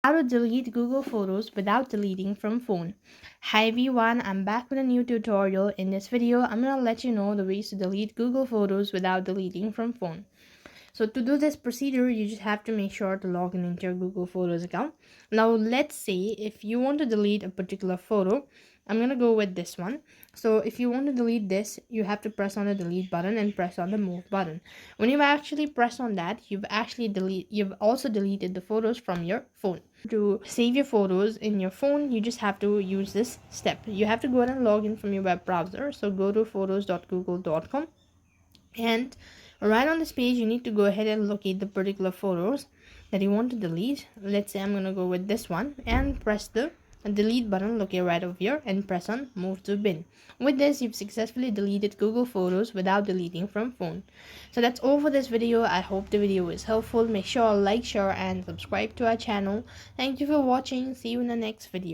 How to delete Google Photos without deleting from phone. Hi everyone, I'm back with a new tutorial. In this video, I'm gonna let you know the ways to delete Google Photos without deleting from phone. So to do this procedure, you just have to make sure to log in into your Google Photos account. Now let's say if you want to delete a particular photo, I'm going to go with this one. So if you want to delete this, you have to press on the delete button and press on the move button. When you actually press on that, you've also deleted the photos from your phone. To save your photos in your phone, you just have to use this step. You have to go ahead and log in from your web browser. So go to photos.google.com, and right on this page you need to go ahead and locate the particular photos that you want to delete. Let's say I'm going to go with this one and press the delete button located right over here and press on move to bin. With this, you've successfully deleted Google Photos without deleting from phone. So that's all for this video. I hope the video is helpful. Make sure to like, share and subscribe to our channel. Thank you for watching. See you in the next video.